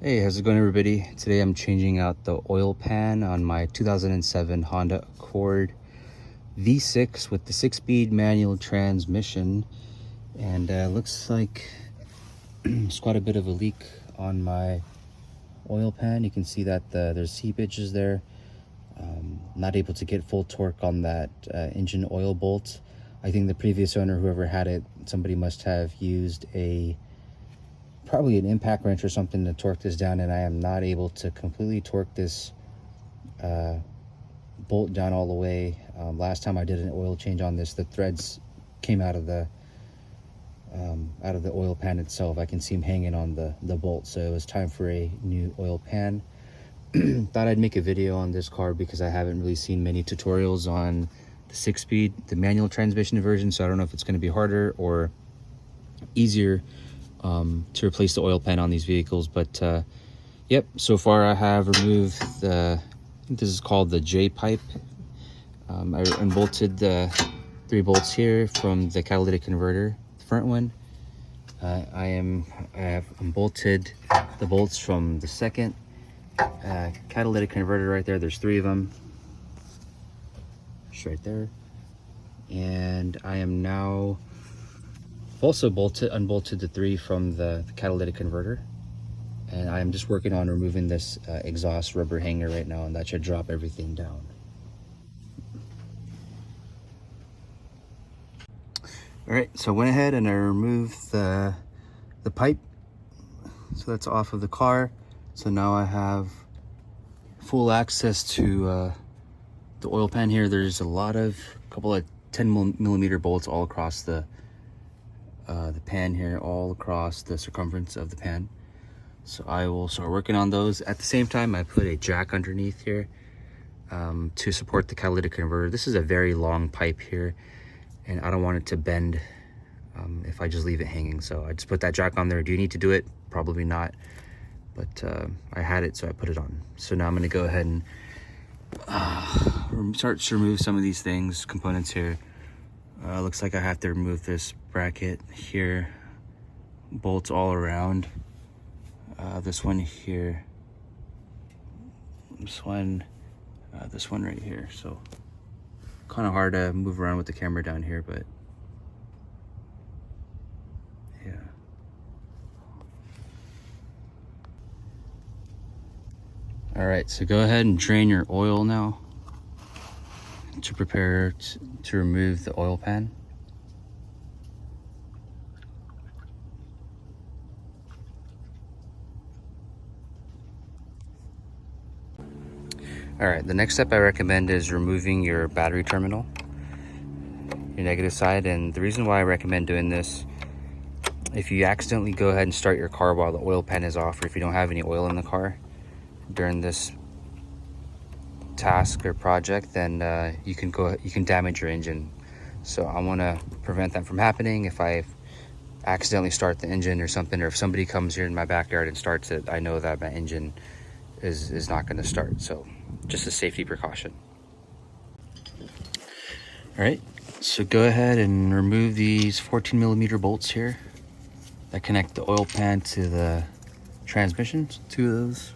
Hey, how's it going, everybody? Today I'm changing out the oil pan on my 2007 Honda Accord V6 with the 6-speed manual transmission, and looks like there's quite a bit of a leak on my oil pan. You can see that there's seepages there. Not able to get full torque on that engine oil bolt. I think the previous owner, whoever had it, somebody must have used probably an impact wrench or something to torque this down, and I am not able to completely torque this bolt down all the way. Last time I did an oil change on this, the threads came out of the oil pan itself. I can see them hanging on the bolt, so it was time for a new oil pan. Thought I'd make a video on this car because I haven't really seen many tutorials on the 6-speed, the manual transmission version, so I don't know if it's going to be harder or easier to replace the oil pan on these vehicles. But yep, so far I have removed I think this is called the J pipe. I unbolted the 3 bolts here from the catalytic converter, the front one. I have unbolted the bolts from the second catalytic converter right there. There's 3 of them, just right there. And I am now also unbolted the 3 from the catalytic converter, and I'm just working on removing this exhaust rubber hanger right now, and that should drop everything down. All right, so I went ahead and I removed the pipe, so that's off of the car. So now I have full access to the oil pan here. There's a couple of 10mm bolts all across the pan here, all across the circumference of the pan. So I will start working on those. At the same time, I put a jack underneath here to support the catalytic converter. This is a very long pipe here, and I don't want it to bend if I just leave it hanging. So I just put that jack on there. Do you need to do it? Probably not, but I had it, so I put it on. So now I'm going to go ahead and start to remove some of these components here. Looks like I have to remove this bracket here, bolts all around, this one here, this one right here. So kind of hard to move around with the camera down here, but yeah. All right, so go ahead and drain your oil now to prepare to remove the oil pan. All right, the next step I recommend is removing your battery terminal, your negative side. And the reason why I recommend doing this, if you accidentally go ahead and start your car while the oil pan is off, or if you don't have any oil in the car during this task or project, then you can damage your engine. So I want to prevent that from happening. If I accidentally start the engine or something, or if somebody comes here in my backyard and starts it, I know that my engine is not going to start. So just a safety precaution. All right, so go ahead and remove these 14mm bolts here that connect the oil pan to the transmission, 2 of those.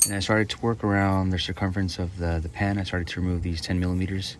And I started to work around the circumference of the pan. I started to remove these 10mm.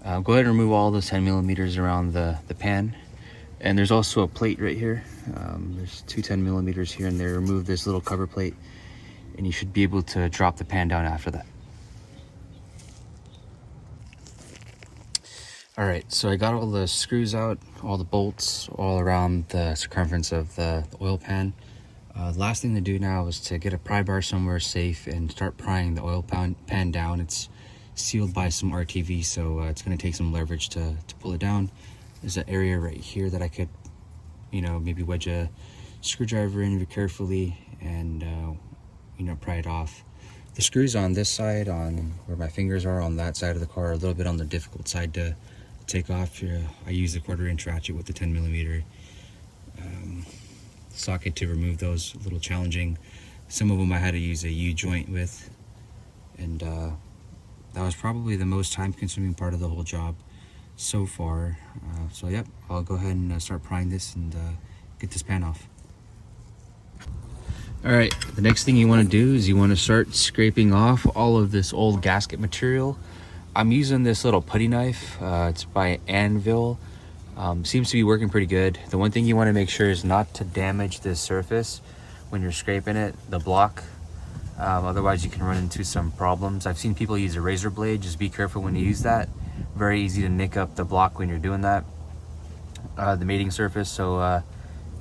Go ahead and remove all those 10mm around the pan. And there's also a plate right here. There's 2 10mm here and there. Remove this little cover plate, and you should be able to drop the pan down after that. All right, so I got all the screws out, all the bolts all around the circumference of the oil pan. The last thing to do now is to get a pry bar somewhere safe and start prying the oil pan down. It's sealed by some RTV, so it's going to take some leverage to pull it down. There's an area right here that I could, maybe wedge a screwdriver in very carefully and, pry it off. The screws on this side, on where my fingers are on that side of the car, are a little bit on the difficult side to take off. I use a 1/4-inch ratchet with the 10mm socket to remove those. A little challenging. Some of them I had to use a U-joint with, and that was probably the most time-consuming part of the whole job so far. So yep, I'll go ahead and start prying this and get this pan off. All right, the next thing you want to do is you want to start scraping off all of this old gasket material. I'm using this little putty knife. It's by Anvil. Seems to be working pretty good. The one thing you want to make sure is not to damage this surface when you're scraping it, the block. Otherwise you can run into some problems. I've seen people use a razor blade. Just be careful when you use that. Very easy to nick up the block when you're doing that, the mating surface. So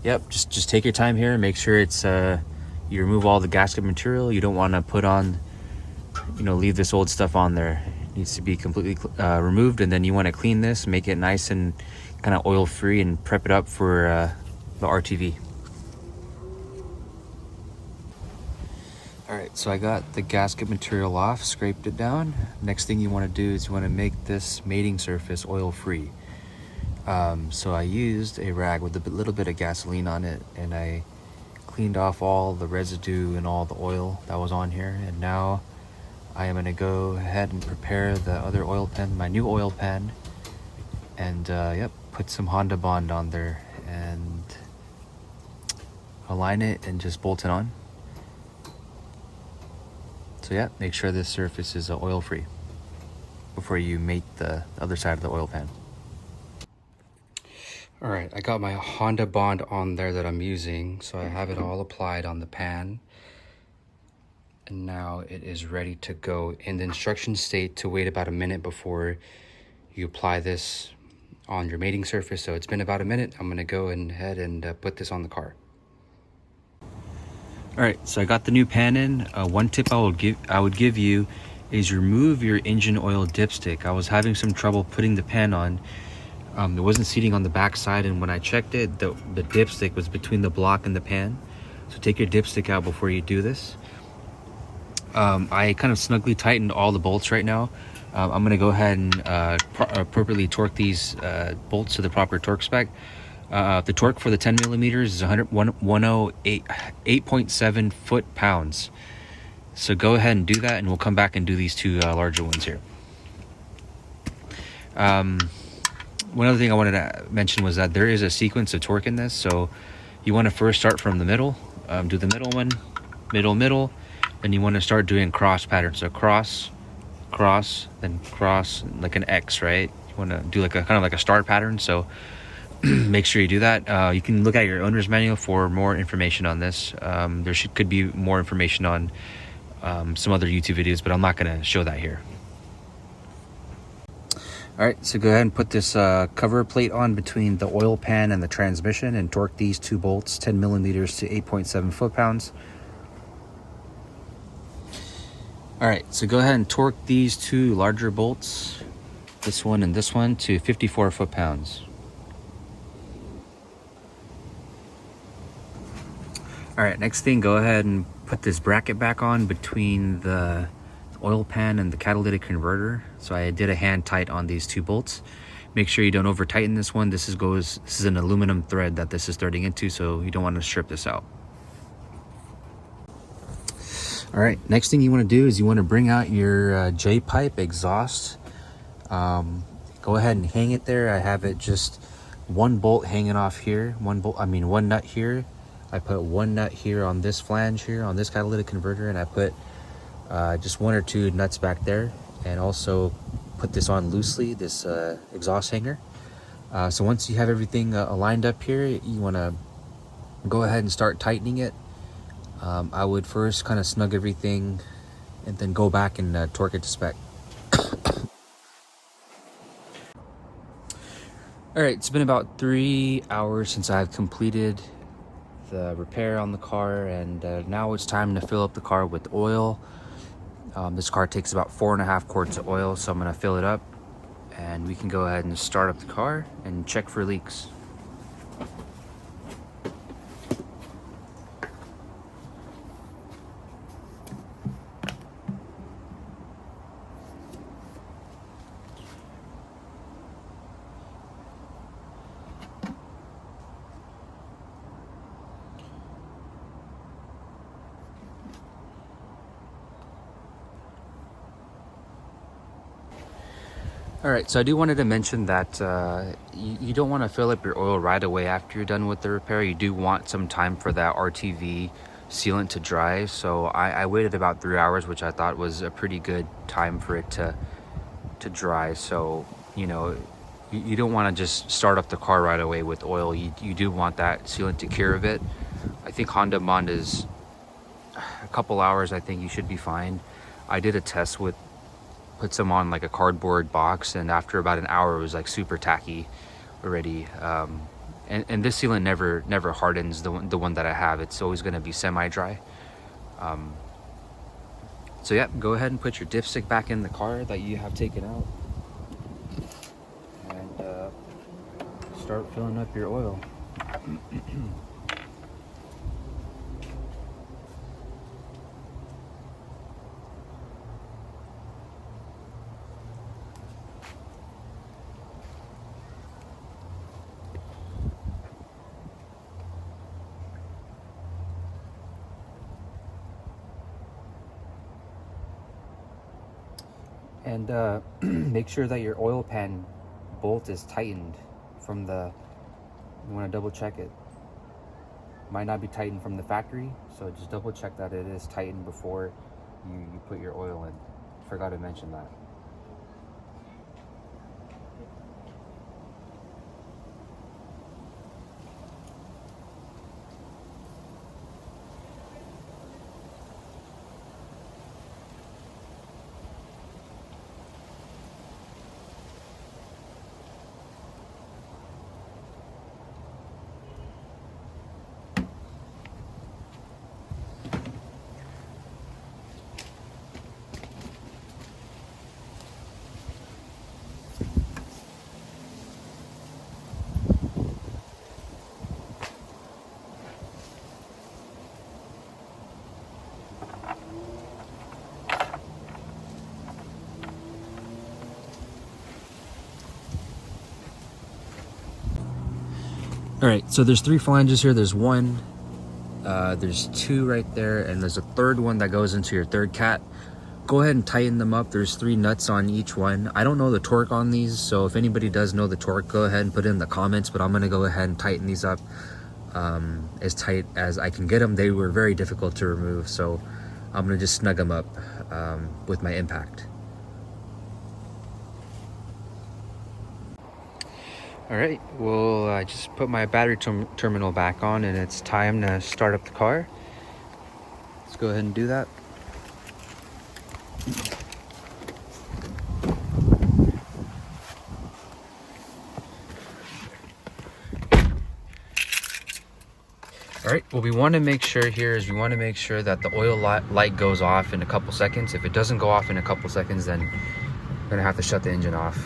yep, just take your time here and make sure it's you remove all the gasket material. You don't want to put on, leave this old stuff on there. It needs to be completely removed, and then you want to clean this, make it nice and kind of oil free, and prep it up for the RTV. All right, so I got the gasket material off, scraped it down. Next thing you want to do is you want to make this mating surface oil free. So I used a rag with a little bit of gasoline on it, and I cleaned off all the residue and all the oil that was on here. And now I am going to go ahead and prepare the other oil pan, my new oil pan, and yep, put some Honda Bond on there and align it and just bolt it on. So yeah, make sure this surface is oil free before you mate the other side of the oil pan. All right, I got my Honda Bond on there that I'm using, so I have it all applied on the pan. And now it is ready to go. In the instructions state to wait about a minute before you apply this on your mating surface. So it's been about a minute. I'm gonna go ahead and put this on the car. All right, so I got the new pan in. One tip I would give you is remove your engine oil dipstick. I was having some trouble putting the pan on. It wasn't seating on the back side, and when I checked it, the dipstick was between the block and the pan. So take your dipstick out before you do this. I kind of snugly tightened all the bolts right now. I'm going to go ahead and appropriately torque these bolts to the proper torque spec. The torque for the 10 millimeters is 8.7 foot-pounds. So go ahead and do that, and we'll come back and do these two larger ones here. One other thing I wanted to mention was that there is a sequence of torque in this. So you want to first start from the middle, do the middle one, middle, and you want to start doing cross patterns. So cross, then cross, like an X, right? You want to do like a kind of like a star pattern. So make sure you do that. You can look at your owner's manual for more information on this. There could be more information on some other YouTube videos, but I'm not going to show that here. All right, so go ahead and put this cover plate on between the oil pan and the transmission and torque these two bolts 10 millimeters to 8.7 foot-pounds. All right, so go ahead and torque these two larger bolts, this one and this one, to 54 foot-pounds. All right, next thing, go ahead and put this bracket back on between the oil pan and the catalytic converter. So I did a hand tight on these two bolts. Make sure you don't over tighten this one. This is an aluminum thread that this is threading into, so you don't want to strip this out. All right, next thing you want to do is you want to bring out your J-pipe exhaust. Go ahead and hang it there. I have it just one bolt hanging off here, one nut here. I put one nut here on this flange here on this catalytic converter, and I put just one or two nuts back there, and also put this on loosely, this exhaust hanger. So once you have everything aligned up here, you want to go ahead and start tightening it. I would first kind of snug everything and then go back and torque it to spec. All right, it's been about 3 hours since I've completed the repair on the car, and now it's time to fill up the car with oil. This car takes about 4.5 quarts of oil, so I'm going to fill it up, and we can go ahead and start up the car and check for leaks. All right, so I do wanted to mention that you don't want to fill up your oil right away after you're done with the repair. You do want some time for that RTV sealant to dry. So I waited about 3 hours, which I thought was a pretty good time for it to dry. So, you know, you don't want to just start up the car right away with oil. You do want that sealant to cure a bit. I think Honda Bond is a couple hours. I think you should be fine. I did a test with, put some on like a cardboard box, and after about an hour it was like super tacky already. And this sealant never hardens. The one that I have, it's always going to be semi-dry. So yeah, go ahead and put your dipstick back in the car that you have taken out, and start filling up your oil. And make sure that your oil pan bolt is tightened from the, you want to double check it. Might not be tightened from the factory, so just double check that it is tightened before you put your oil in. Forgot to mention that. All right, so there's 3 flanges here. There's one, there's 2 right there, and there's a third one that goes into your third cat. Go ahead and tighten them up. There's 3 nuts on each one. I don't know the torque on these, so if anybody does know the torque, go ahead and put it in the comments, but I'm gonna go ahead and tighten these up as tight as I can get them. They were very difficult to remove, so I'm gonna just snug them up with my impact. All right, well, I just put my battery terminal back on, and it's time to start up the car. Let's go ahead and do that. All right, what we want to make sure here is we want to make sure that the oil light goes off in a couple seconds. If it doesn't go off in a couple seconds, then we're gonna have to shut the engine off.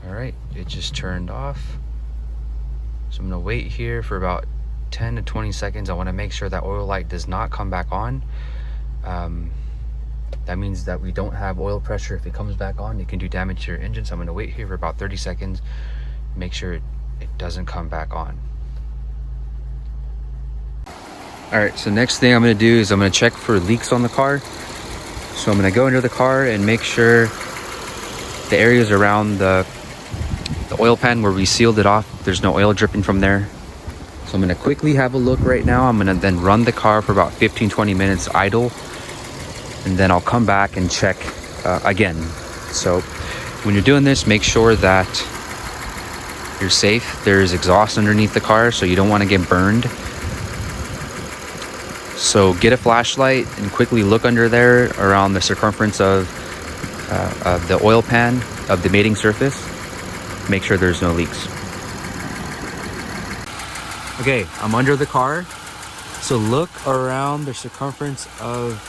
All right, it just turned off. So I'm gonna wait here for about 10 to 20 seconds. I wanna make sure that oil light does not come back on. That means that we don't have oil pressure. If it comes back on, it can do damage to your engine. So I'm gonna wait here for about 30 seconds, make sure it doesn't come back on. All right, so next thing I'm gonna do is I'm gonna check for leaks on the car. So I'm gonna go into the car and make sure the areas around the oil pan where we sealed it off, there's no oil dripping from there. So I'm gonna quickly have a look right now. I'm gonna then run the car for about 15-20 minutes idle, and then I'll come back and check again. So when you're doing this, make sure that you're safe. There's exhaust underneath the car, so you don't want to get burned. So get a flashlight and quickly look under there around the circumference of the oil pan of the mating surface. Make sure there's no leaks. Okay, I'm under the car. So look around the circumference of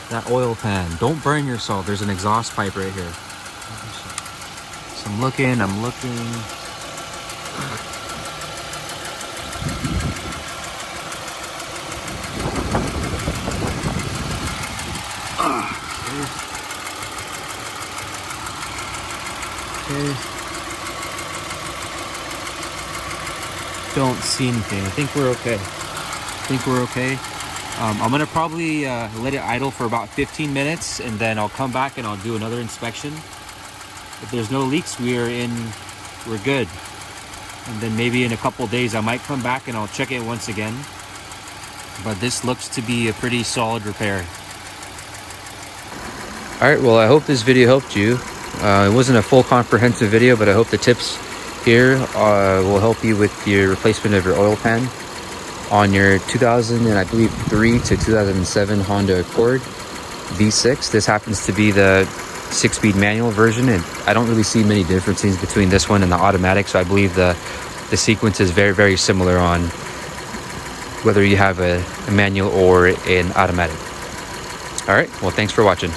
that oil pan. Don't burn yourself. There's an exhaust pipe right here. So I'm looking. Okay. Don't see anything. I think we're okay. I'm gonna probably let it idle for about 15 minutes, and then I'll come back and I'll do another inspection. If there's no leaks, we're good. and then maybe in a couple days I might come back and I'll check it once again. But this looks to be a pretty solid repair. All right, well, I hope this video helped you. It wasn't a full comprehensive video, but I hope the tips here will help you with your replacement of your oil pan on your 2003 to 2007 Honda Accord V6. This happens to be the 6-speed manual version, and I don't really see many differences between this one and the automatic, so I believe the sequence is very, very similar on whether you have a manual or an automatic. All right, well, thanks for watching.